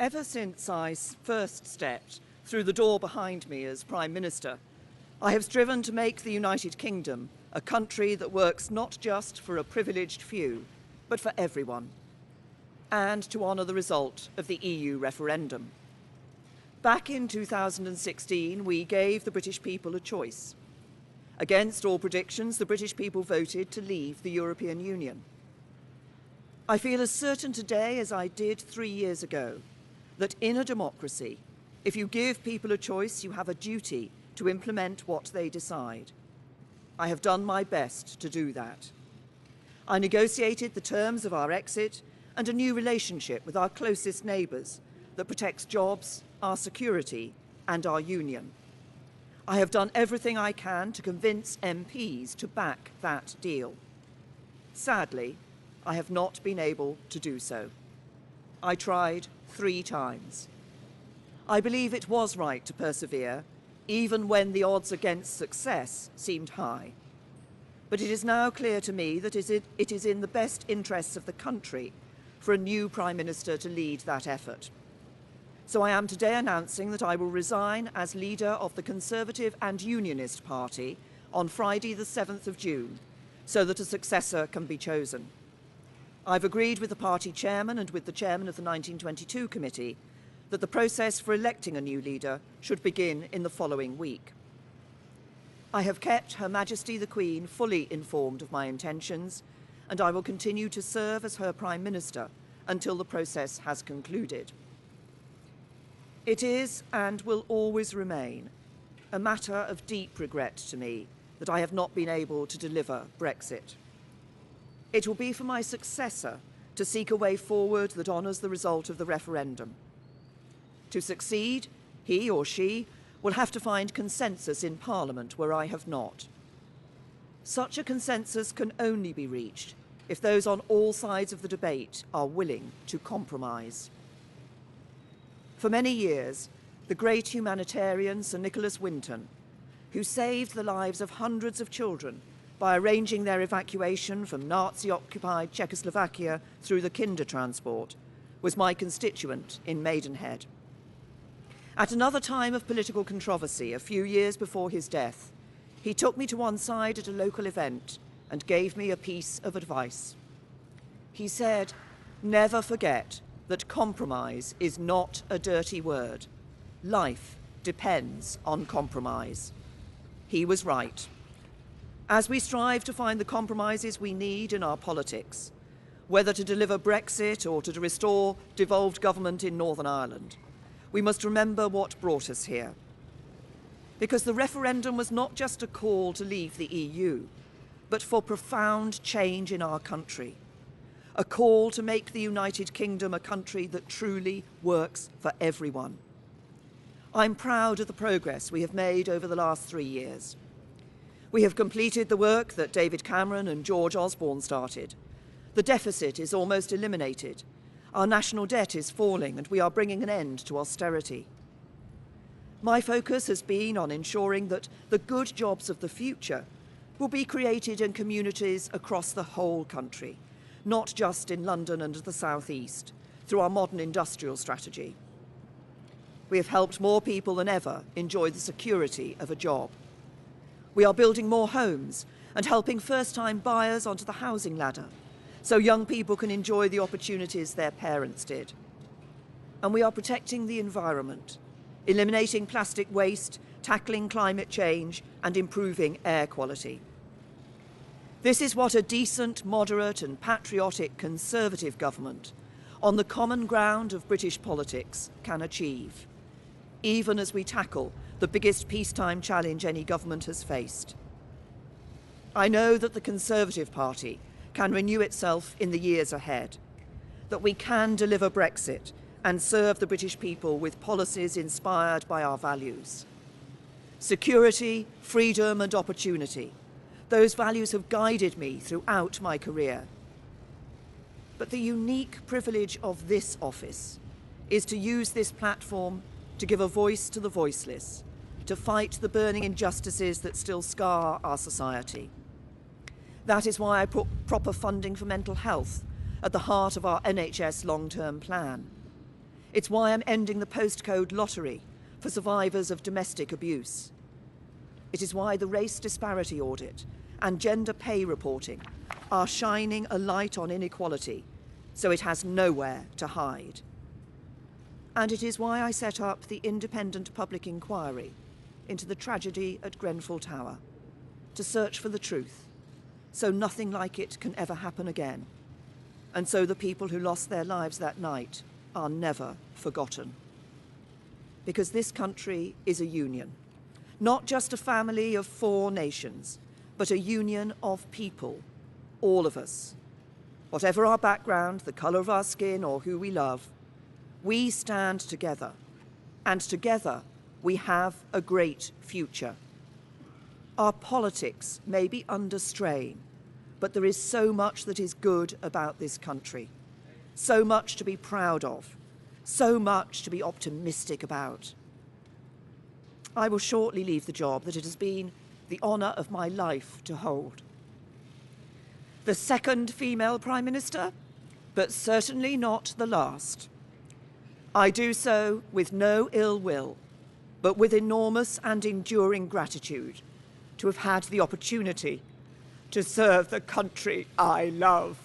Ever since I first stepped through the door behind me as Prime Minister, I have striven to make the United Kingdom a country that works not just for a privileged few, but for everyone, and to honour the result of the EU referendum. Back in 2016, we gave the British people a choice. Against all predictions, the British people voted to leave the European Union. I feel as certain today as I did 3 years ago that in a democracy, if you give people a choice, you have a duty to implement what they decide. I have done my best to do that. I negotiated the terms of our exit and a new relationship with our closest neighbours that protects jobs, our security and our union. I have done everything I can to convince MPs to back that deal. Sadly, I have not been able to do so. I tried 3 times. I believe it was right to persevere, even when the odds against success seemed high. But it is now clear to me that it is in the best interests of the country for a new Prime Minister to lead that effort. So I am today announcing that I will resign as leader of the Conservative and Unionist Party on Friday the 7th of June, so that a successor can be chosen. I've agreed with the party chairman and with the chairman of the 1922 committee that the process for electing a new leader should begin in the following week. I have kept Her Majesty the Queen fully informed of my intentions, and I will continue to serve as her Prime Minister until the process has concluded. It is and will always remain a matter of deep regret to me that I have not been able to deliver Brexit. It will be for my successor to seek a way forward that honours the result of the referendum. To succeed, he or she will have to find consensus in Parliament where I have not. Such a consensus can only be reached if those on all sides of the debate are willing to compromise. For many years, the great humanitarian Sir Nicholas Winton, who saved the lives of hundreds of children by arranging their evacuation from Nazi-occupied Czechoslovakia through the Kinder transport, was my constituent in Maidenhead. At another time of political controversy, a few years before his death, he took me to one side at a local event and gave me a piece of advice. He said, "Never forget that compromise is not a dirty word. Life depends on compromise." He was right. As we strive to find the compromises we need in our politics, whether to deliver Brexit or to restore devolved government in Northern Ireland, we must remember what brought us here. Because the referendum was not just a call to leave the EU, but for profound change in our country. A call to make the United Kingdom a country that truly works for everyone. I'm proud of the progress we have made over the last 3 years. We have completed the work that David Cameron and George Osborne started. The deficit is almost eliminated. Our national debt is falling, and we are bringing an end to austerity. My focus has been on ensuring that the good jobs of the future will be created in communities across the whole country, not just in London and the South East, through our modern industrial strategy. We have helped more people than ever enjoy the security of a job. We are building more homes and helping first-time buyers onto the housing ladder, so young people can enjoy the opportunities their parents did. And we are protecting the environment, eliminating plastic waste, tackling climate change, and improving air quality. This is what a decent, moderate, and patriotic Conservative government, on the common ground of British politics, can achieve, even as we tackle the biggest peacetime challenge any government has faced. I know that the Conservative Party can renew itself in the years ahead, that we can deliver Brexit and serve the British people with policies inspired by our values. Security, freedom and opportunity. Those values have guided me throughout my career. But the unique privilege of this office is to use this platform to give a voice to the voiceless, to fight the burning injustices that still scar our society. That is why I put proper funding for mental health at the heart of our NHS long-term plan. It's why I'm ending the postcode lottery for survivors of domestic abuse. It is why the race disparity audit and gender pay reporting are shining a light on inequality so it has nowhere to hide. And it is why I set up the independent public inquiry into the tragedy at Grenfell Tower, to search for the truth, so nothing like it can ever happen again, and so the people who lost their lives that night are never forgotten. Because this country is a union, not just a family of 4 nations, but a union of people, all of us. Whatever our background, the colour of our skin, or who we love, we stand together, and together we have a great future. Our politics may be under strain, but there is so much that is good about this country, so much to be proud of, so much to be optimistic about. I will shortly leave the job that it has been the honour of my life to hold. The second female Prime Minister, but certainly not the last. I do so with no ill will, but with enormous and enduring gratitude to have had the opportunity to serve the country I love.